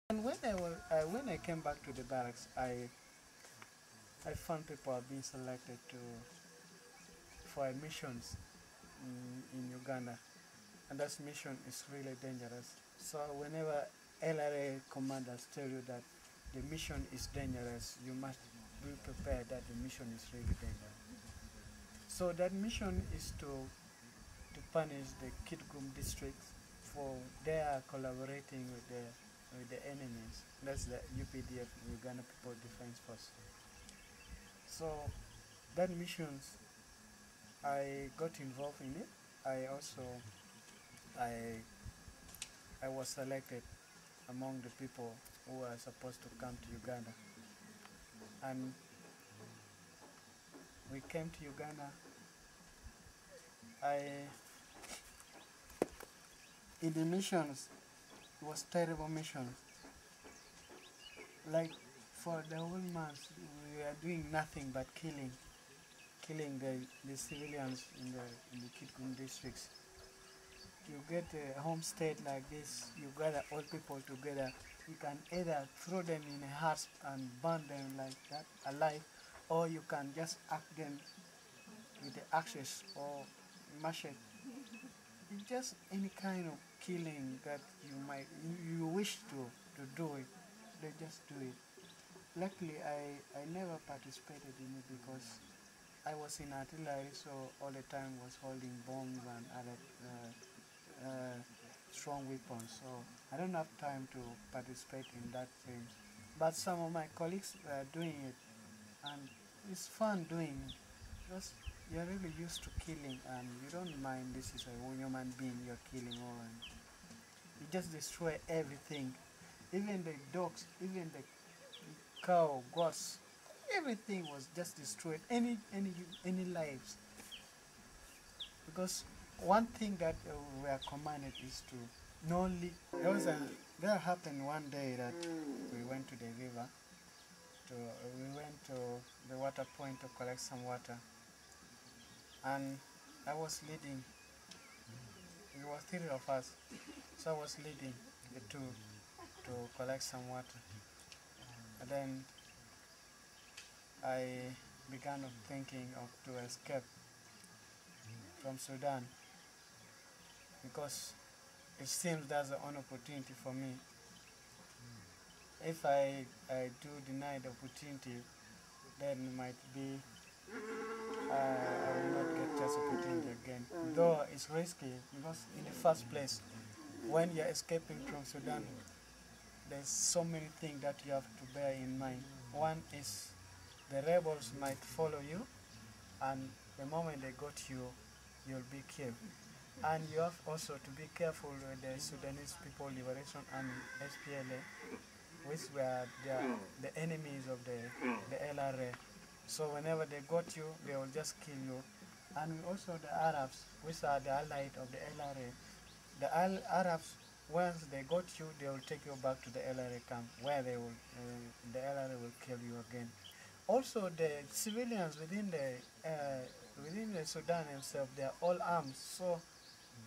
And when I came back to the barracks, I found people are being selected for missions in Uganda, and that mission is really dangerous. So whenever LRA commanders tell you that the mission is dangerous, you must be prepared that the mission is really dangerous. So that mission is to punish the Kitgum district for their collaborating with the enemies. That's the UPDF, Uganda People Defense Force. So that missions, I got involved in it. I also I I was selected among the people who are supposed to come to Uganda, and we came to Uganda. I in the missions, it was terrible missions. Like for the whole month, we were doing nothing but killing the civilians in the Kitgum districts. You get a homestead like this, you gather all people together. You can either throw them in a hearse and burn them like that alive, or you can just act them with the axes or machete. It's just any kind of killing that you wish to do it, they just do it. Luckily, I never participated in it because I was in artillery, so all the time was holding bombs and other strong weapons. So I don't have time to participate in that things. But some of my colleagues were doing it, and it's fun doing it because you're really used to killing, and you don't mind this is a human being you're killing, or you just destroy everything, even the dogs, even the cow, goats, everything was just destroyed. Any lives, because one thing that we are commanded is to not leave. There happened one day that we went to the river. We went to the water point to collect some water, and I was leading. There were three of us, so I was leading the two to collect some water. And then I began thinking of to escape from Sudan, because it seems that's the only opportunity for me. If I do deny the opportunity, then it might be I will not get this opportunity again. Though it's risky, because in the first place, when you're escaping from Sudan, there's so many things that you have to bear in mind. One is the rebels might follow you, and the moment they got you, you'll be killed. And you have also to be careful with the Sudanese People Liberation Army, SPLA, which were the enemies of the LRA. So whenever they got you, they will just kill you. And also the Arabs, which are the allied of the LRA. The Arabs, once they got you, they will take you back to the LRA camp, where the LRA will kill you again. Also, the civilians within the Sudan themselves, they are all armed. So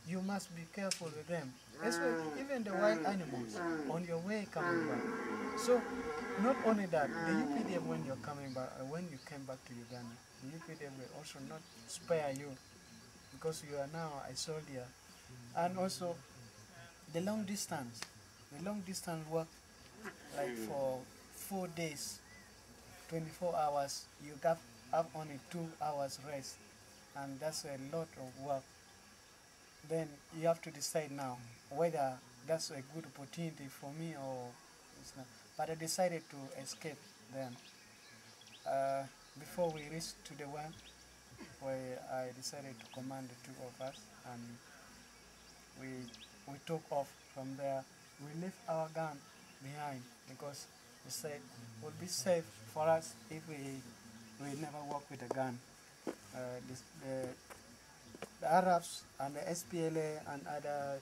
you must be careful with them. Even the wild animals on your way coming back. So not only that, the UPDF when you're coming back, when you came back to Uganda, the UPDF will also not spare you, because you are now a soldier. And also the long distance work, like for 4 days, 24 hours, you have only 2 hours rest, and that's a lot of work. Then you have to decide now whether that's a good opportunity for me or it's not. But I decided to escape then. Before we reached to the one where I decided to command the two of us, and we took off from there. We left our gun behind, because we said it would be safe for us if we never walk with a gun. The Arabs and the SPLA and other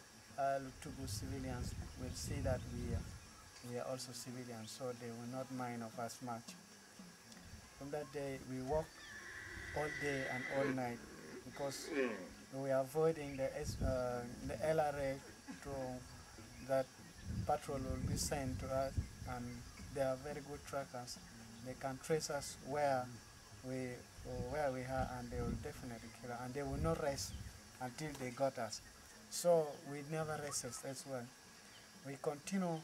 Tugu civilians will see that we are also civilians, so they will not mind of us much. From that day, we walked all day and all night, because we are avoiding the LRA that patrol will be sent to us, and they are very good trackers. They can trace us we where we are, and they will definitely kill us, and they will not rest until they got us. So we never rested as well. We continue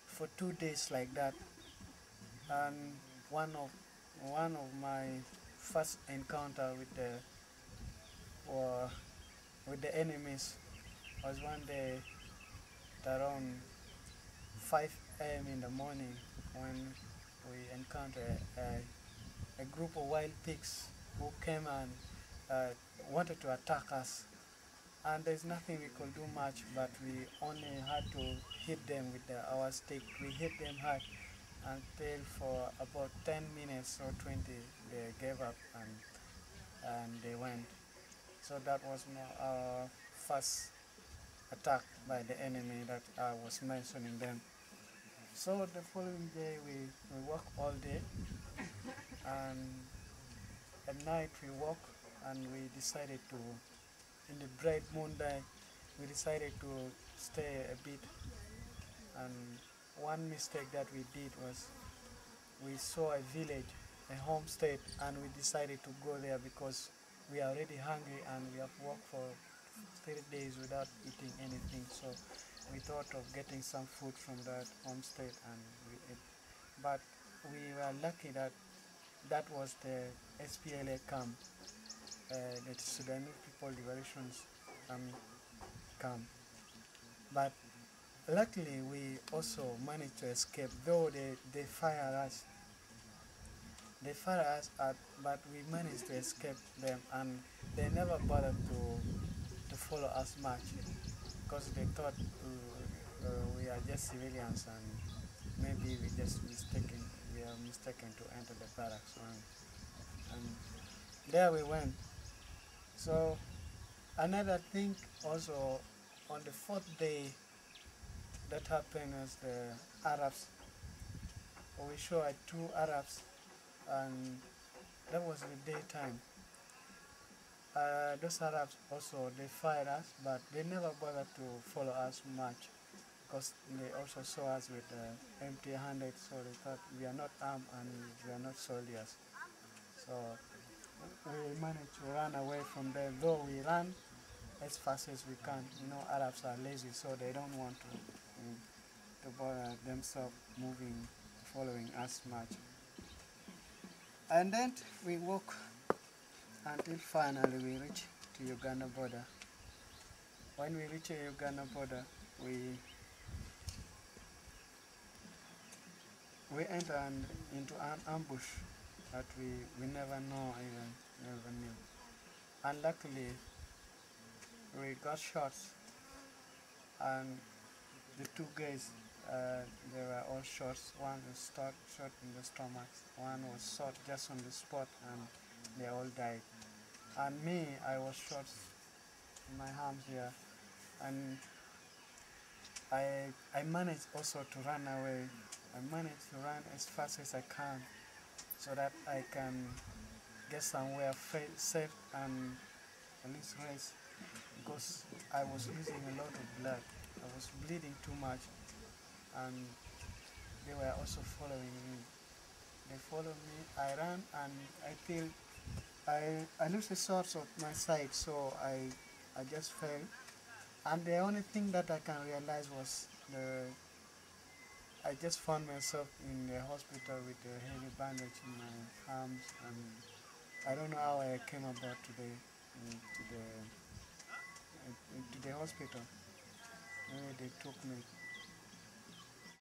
for 2 days like that, and one of my first encounter with the enemies was one day at around 5 a.m. in the morning, when we encountered a group of wild pigs who came and wanted to attack us. And there's nothing we could do much, but we only had to hit them with our stick. We hit them hard until for about 10 minutes or 20 they gave up, and they went. So that was our first attack by the enemy that I was mentioning them. So the following day we work all day, and at night we walk, and we decided to, in the bright moonlight, we decided to stay a bit. And one mistake that we did was we saw a village, a homestead, and we decided to go there because we are already hungry and we have walked for 3 days without eating anything. So we thought of getting some food from that homestead, and we ate. But we were lucky that that was the SPLA camp, the Sudanese People Liberation camp. But luckily we also managed to escape, though they fired us. They fired us at, but we managed to escape them, and they never bothered to follow us much, because they thought we are just civilians, and maybe we are mistaken to enter the barracks. And there we went. So another thing also, on the 4th day that happened is the Arabs. We saw 2 Arabs, and that was the daytime. Those Arabs also, they fired us, but they never bothered to follow us much, because they also saw us with empty-handed, so they thought we are not armed and we are not soldiers. So we managed to run away from them, though we ran as fast as we can. You know, Arabs are lazy, so they don't want to bother themselves following us much. And then we walk until finally we reach to Uganda border. When we reach the Uganda border, we enter into an ambush that we never knew. And luckily, we got shots, and the 2 guys, they were all shots. One was shot in the stomach, one was shot just on the spot, and they all died. And me, I was shot in my arms here, and I managed also to run away. I managed to run as fast as I can, so that I can get somewhere safe and at least rest, because I was losing a lot of blood. I was bleeding too much, and they were also following me. They followed me. I ran, and I feel I lost the source of my sight, so I just fell. And the only thing that I can realize was I just found myself in the hospital with a heavy bandage in my arms, and I don't know how I came about to the hospital. Maybe they took me